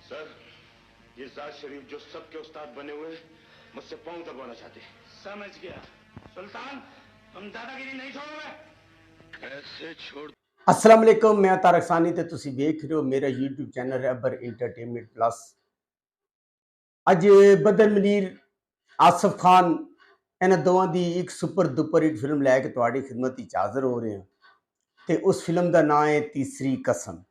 Sir, ये जाद शरीफ जो सबके उस्ताद बने हुए हैं, मुझसे पांव दबाना चाहते हैं। समझ गया सुल्तान, तुम दादागिरी नहीं छोड़ोगे। कैसे छोड़? अस्सलाम वालेकुम, मैं तारक सानी ते तुसी देख रहे हो मेरा यूट्यूब चैनल रैबर इंटरटेनमेंट प्लस। अज बदर मनीर, आसिफ खान इन्हां दोवां दी एक सुपर डुपर हिट फिल्म लैके तुहाडी खिदमत विच हाज़र हो रहे हैं ते उस फिल्म का नाम है तीसरी कसम।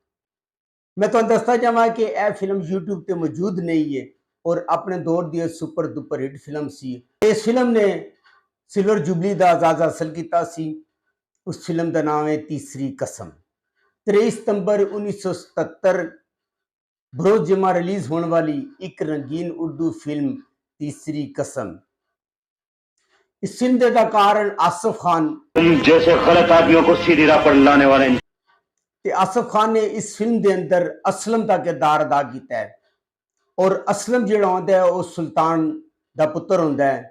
मैं तुहानूं दसना चाहां कि यह फिल्म यूट्यूब पर मौजूद नहीं है और अपने दौर की सुपर डुपर हिट फिल्म सी। इस फिल्म ने सिल्वर जुबली का एजाज़ हासिल किया सी। उस फिल्म का नाम है तीसरी कसम। 23 सितंबर 1977 बरोज़ जमा रिलीज होने वाली एक रंगीन उर्दू फिल्म तीसरी कसम। इस फिल्म के कारण आसिफ खान जैसे गलत आदमियों को सीधी राह पर लाने वाले आसिफ खान ने इस फिल्म के अंदर असलम का किरदार अदा किया है और असलम जो होंदा है वो सुल्तान का पुत्र होंदा है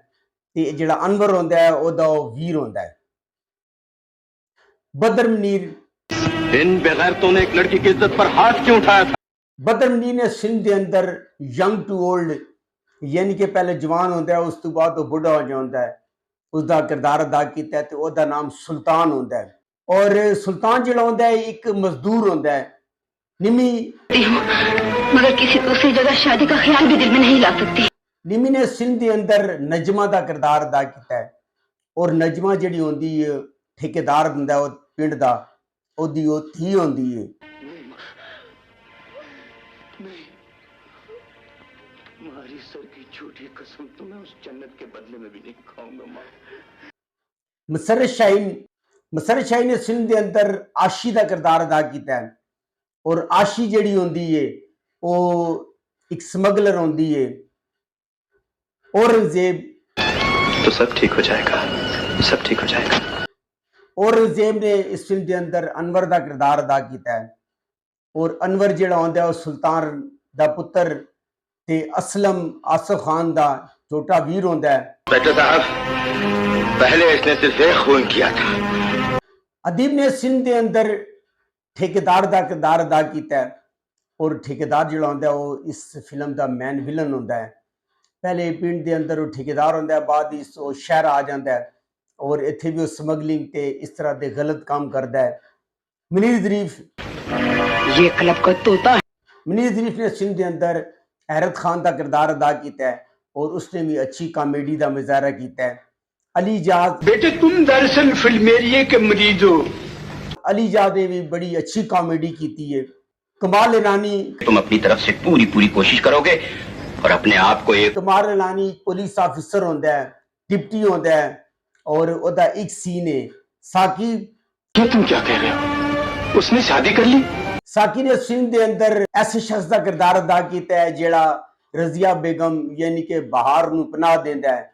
ते जिहड़ा अनवर होंदा है ओदा वीर होंदा है। बदर मनीर, इन बेगैरतों ने एक लड़की की इज्जत पर हाथ क्यों उठाया था? बदर मनीर ने फिल्म के अंदर यंग टू ओल्ड यानी कि पहले जवान होंदा है उस तो बाद वो बुढ़ा हो जाता है, उसका किरदार अदा किया है। तो उसका नाम सुल्तान होंदा है और सुल्तान जो होंदा है एक मजदूर होंदा है। निमी मगर किसी दूसरी जगह शादी का ख्याल भी दिल में नहीं ला सकती। निमी ने फिल्म के अंदर नजमा का किरदार अदा किया है और नजमा जी होंदी है ठेकेदार होंदा है पिंड का, ओदी वो थी होंदी है। नहीं, तुम्हारी सर की झूठी कसम तो मैं उस जन्नत के बदले में भी नहीं खाऊंगा माँ। मसरत शाहीन ने फिल्म के अंदर आशी का किरदार अदा किया है और आशी जी होंदी है वो एक स्मगलर होंदी है। औरंगजेब, तो सब ठीक हो जाएगा, सब ठीक हो जाएगा। औरंगजेब ने इस फिल्म के अंदर अनवर का किरदार अदा किया है और अनवर जो होंदा है वो सुल्तान का पुत्र ते असलम आसिफ खान का छोटा वीर होंदा है। बेटे साहब, पहले इसने सिर्फ एक खून किया था। अदीब ने फिल्म के अंदर ठेकेदार का किरदार अदा किया है और ठेकेदार जो होंदा है वो इस फिल्म का मैन विलन होंदा है। पहले पिंड के अंदर वो ठेकेदार होंदा है, बाद वो शहर आ जाता है और इत्थे भी वो स्मगलिंग ते इस तरह के गलत काम करता है। मनीर ज़रीफ, ये क्लब का तोता है। मनीर ज़रीफ ने फिल्म के अंदर हैरत खान का किरदार अदा किया है और उसने भी अच्छी कॉमेडी का मुजाहरा किया है। अली जाद, बेटे तुम दरअसल फिल्मेरिए के मरीज हो। अली जाद ने भी बड़ी अच्छी कॉमेडी की है। कमाल ईरानी, तुम अपनी तरफ से पूरी कोशिश करोगे और अपने आप को एक कमाल ईरानी पुलिस ऑफिसर होंदा है, डिप्टी होंदा है और ओदा एक सीन है साकी। क्या तुम क्या कह रहे हो? उसने शादी कर ली? साकी ने फिल्म के अंदर ऐसे शख्स का किरदार अदा किया है जिहड़ा रजिया बेगम यानी कि बहार नूं पनाह देंदा है।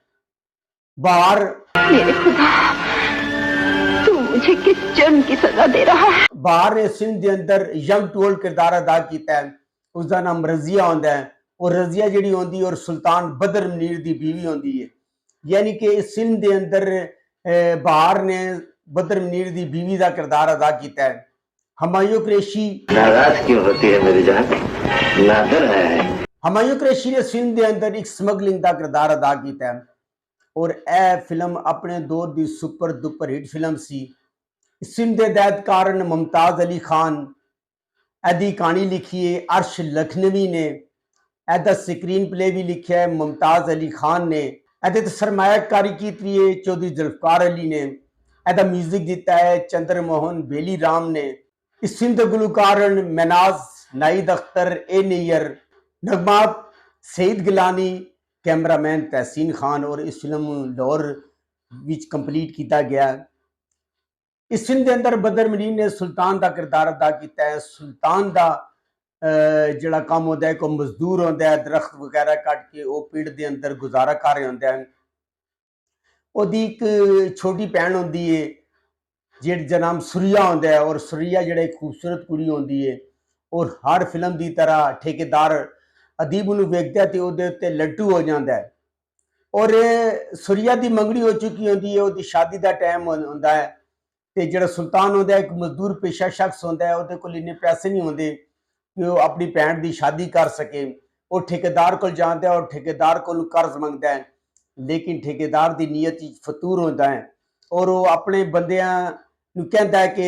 बहार, मेरे खुदा, तू मुझे किस जुर्म की सजा दे रहा है? बहार ने फिल्म के अंदर यंग टू ओल्ड किरदार अदा किया है। उसका नाम रजिया होंदा है और रजिया जिहड़ी होंदी और सुल्तान बदर मनीर की बीवी होंदी है। यानी कि इस फिल्म के अंदर बहार ने बदर मनीर की बीवी का किरदार अदा किया है। हुमायूं कुरैशी, नाराज क्यों होती है मेरी जान? नादर है। हुमायूं कुरैशी ने फिल्म के अंदर एक स्मगलिंग का किरदार अदा किया है और यह फिल्म अपने दौर की सुपर डुपर हिट फिल्म सी। इस फिल्म के हिदायतकार मुमताज अली खान, एदी कहानी लिखी है अर्श लखनवी ने, एदा स्क्रीन प्ले भी लिखा है मुमताज अली खान ने, एदे सरमायाकारी की है चौधरी जुल्फकार अली ने, एदा म्यूजिक दिता है चंद्र मोहन बेली राम ने। इस फिल्म के गुलकार मनाज, नाइद अख्तर, ए नैयर, नगमात सईद गिलानी, कैमरामैन तहसीन खान और इस फिल्म लाहौर विच कंप्लीट किया गया। इस फिल्म के अंदर बदर मनीर ने सुल्तान का किरदार अदा किया है। सुल्तान का जिहड़ा काम होंदा है कोई मजदूर होंदा है, दरख्त वगैरह कट के वो पिंड के अंदर गुजारा कर रहे होंदा है। ओदी एक छोटी भैन होंदी है जिहदा नाम सुरिया होंदा है और सुरिया जिहड़ा एक खूबसूरत कुड़ी होंदी है और हर फिल्म की तरह ठेकेदार अदीब नूं वेखदा ते ओहदे उत्ते लट्टू हो जाता है और सुरिया की मंगनी हो चुकी होंदी है, ओहदी शादी का टाइम होंदा है ते जिहड़ा सुल्तान होंदा है एक मजदूर पेशा शख्स होंदा है, ओहदे कोल इन्ने पैसे नहीं होंदे कि वो अपनी भैन की शादी कर सके। वो ठेकेदार को जाता है और ठेकेदार को कर्ज मंगता है, लेकिन ठेकेदार की नीयत फतूर होता है और वो अपने बंदियां नूं कहता है कि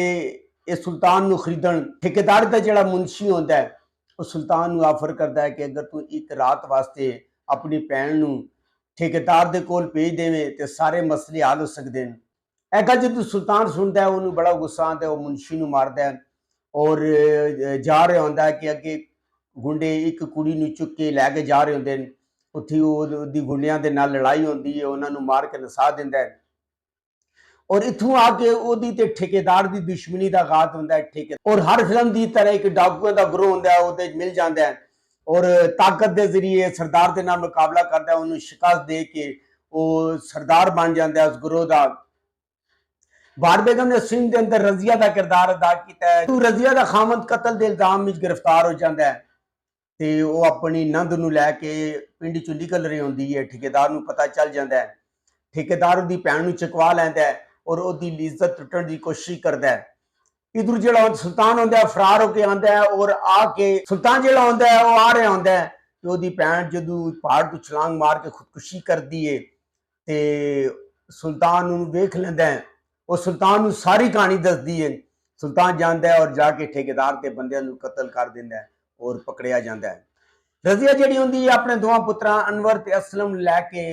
ये सुल्तान नूं खरीदण। ठेकेदार का जिहड़ा मुंशी होता है वो सुल्तान नूं आफर करता है कि अगर तू एक रात वास्ते अपनी भैन नूं ठेकेदार दे कोल भेज देवें तो सारे मसले हल हो सकते हैं। ਇਹ ਗੱਲ ਜਦੋਂ ਸੁਲਤਾਨ ਸੁਣਦਾ ਹੈ ਉਹਨੂੰ ਬੜਾ ਗੁੱਸਾ ਆਉਂਦਾ, ਉਹ ਮੁਨਸ਼ੀ ਨੂੰ ਮਾਰਦਾ ਹੈ ਔਰ ਜਾ ਰਿਹਾ ਹੁੰਦਾ ਹੈ ਕਿ ਅੱਗੇ ਗੁੰਡੇ ਇੱਕ ਕੁੜੀ ਨੂੰ ਚੁੱਕ ਕੇ ਲੈ ਕੇ ਜਾ ਰਹੇ ਹੁੰਦੇ ਨੇ। ਉੱਥੇ ਉਹਦੀ ਗੁੰਡਿਆਂ ਦੇ ਨਾਲ ਲੜਾਈ ਹੁੰਦੀ ਹੈ, ਉਹਨਾਂ ਨੂੰ ਮਾਰ ਕੇ ਨਸਾ ਦਿੰਦਾ ਹੈ ਔਰ ਇੱਥੋਂ ਆ ਕੇ ਉਹਦੀ ਤੇ ਠੇਕੇਦਾਰ ਦੀ ਦੁਸ਼ਮਣੀ ਦਾ ਆਗਾਜ਼ ਹੁੰਦਾ ਹੈ। ਠੇਕੇ ਔਰ ਹਰ ਫਿਲਮ ਦੀ ਤਰ੍ਹਾਂ ਇੱਕ ਡਾਕੂਆਂ ਦਾ ਗਰੋਹ ਹੁੰਦਾ ਹੈ, ਉਹਦੇ ਮਿਲ ਜਾਂਦਾ ਹੈ ਔਰ ਤਾਕਤ ਦੇ ਜ਼ਰੀਏ ਸਰਦਾਰ ਦੇ ਨਾਲ ਮੁਕਾਬਲਾ ਕਰਦਾ ਹੈ, ਉਹਨੂੰ ਸ਼ਿਕਸਤ ਦੇ ਕੇ ਉਹ ਸਰਦਾਰ ਬਣ ਜਾਂਦਾ ਹੈ ਉਸ ਗਰੋਹ ਦਾ। बार बेगम ने फिल्म के अंदर रजिया का किरदार अदा किया है। तू रजिया का खामद कतल के इल्जाम में गिरफ्तार हो जाता है तो वह अपनी नंद नूं लैके पिंड चों निकल रही होंदी है। ठेकेदार नूं पता चल जाता है, ठेकेदार उसकी भैन नूं चकवा लैंदा है और उसकी इज्जत टुटण की कोशिश करता है। इधर जिहड़ा सुल्तान होंदा है फरार होके आंदा है और आके सुल्तान जिहड़ा होंदा है वो आ रहा होंदा है कि उसकी भैन जदों पहाड़ तो छलांग मार के खुदकुशी करती है तो सुल्तान नूं वेख लैंदा है। वो सुल्तान नूं सारी कहानी दसदी है। सुल्तान जाता है और जाके ठेकेदार के बंदियां नूं कतल कर दिंदा है और पकड़िया जाता है। रजिया जिहड़ी हुंदी है अपने दोवां पुत्रां अनवर ते असलम लैके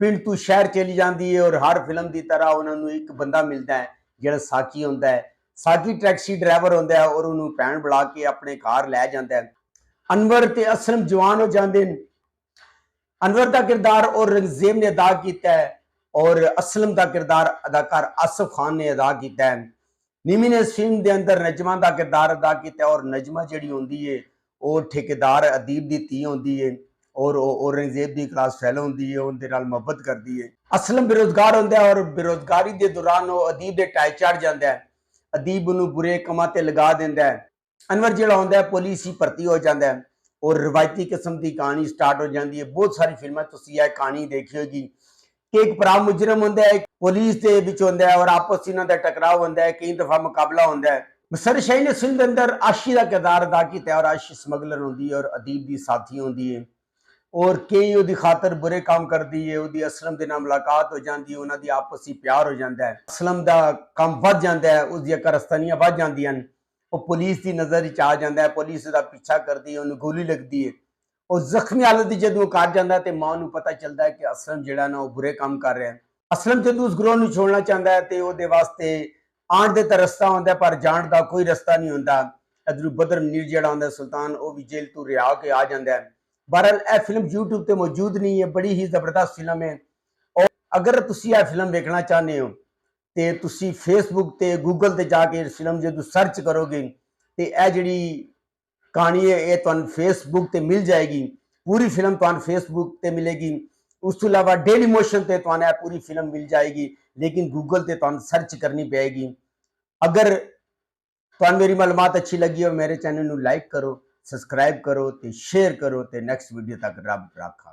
पिंड तों शहर चली जाती है और हर फिल्म की तरह उन्होंने एक बंदा मिलता है जिहड़ा साकी होंदा है। साकी टैक्सी ड्राइवर होंदा है और उन्होंने भैन बुला के अपने घर लै जाता है। अनवर ते असलम जवान हो जाते हैं। अनवर का किरदार और रंगजेब ने अदा किया है और असलम का किरदार अदाकार आसिफ खान ने अदा किया है। निमी ने इस फिल्म के अंदर नजमा का किरदार अदा किया और नजमा जिहड़ी होंदी है वो ठेकेदार अदीब की धी होंदी है और औरंगजेब की क्लास फेलो होंदी है, उनके नाल मुहब्बत करती है। असलम बेरोजगार होंदा है और बेरोजगारी के दौरान वो अदीब के टाए चढ़ जाता है। अदीब उन्होंने बुरे कामां ते लगा दिंदा है। अनवर जिहड़ा होंदा है पुलिस ही भर्ती हो जाता है और रिवायती किस्म की कहानी स्टार्ट हो जाती है। बहुत सारी फिल्में तुसीं यह कहानी देखी होगी कि एक भरा मुजरम होंदा है, पुलिस के विच होंदा है और आपस इन्हां दा टकराव होंदा है, कई दफा मुकाबला होंदा है। मसर शाही ने फिल्म के अंदर आशी का किरदार अदा किया और आशी स्मगलर होंदी है और अदीब की साथी होंदी है और कई उसकी खातर बुरे काम करती है। उसकी असलम के नाल मुलाकात हो जाती है, उन्होंने आपसी प्यार हो जाता है। असलम का काम बढ़ जाता है, उसकी कारस्तानियां बढ़ जांदियां हैं। वो पुलिस की नज़र च आ जाता है, पुलिस का पीछा करती है, उन्हें गोली लगती है और जख्मी हालत जदों कर जाता है तो मां नूं पता चलता है कि असलम जिहड़ा ना वो बुरे काम कर रहा है। असलम जदों उस ग्रोह नूं छोड़ना चाहता है तो उसदे वास्ते आण दे तां रस्ता होंदा पर जाण दा कोई रस्ता नहीं होंदा। इधरों बदर मीर जिहड़ा होंदा सुल्तान वो भी जेल तो रिहा के आ जाता है। बहरहाल यह फिल्म यूट्यूब पर मौजूद नहीं है, बड़ी ही जबरदस्त फिल्म है और अगर तुसीं यह फिल्म देखना चाहते हो तो तुसीं फेसबुक ते गूगल ते जाके फिल्म जदों सर्च करोगे तो यह जिहड़ी कहानी है ये तुहानूं फेसबुक ते मिल जाएगी। पूरी फिल्म तुहानूं फेसबुक ते मिलेगी। उस तो इलावा डेली मोशन ते तुहानूं पूरी फिल्म मिल जाएगी, लेकिन गूगल ते तुहानूं सर्च करनी पड़ेगी। अगर तुहानूं मेरी मालूमात अच्छी लगी हो मेरे चैनल नूं लाइक करो, सब्सक्राइब करो ते शेयर करो ते नैक्सट वीडियो तक रब राखा।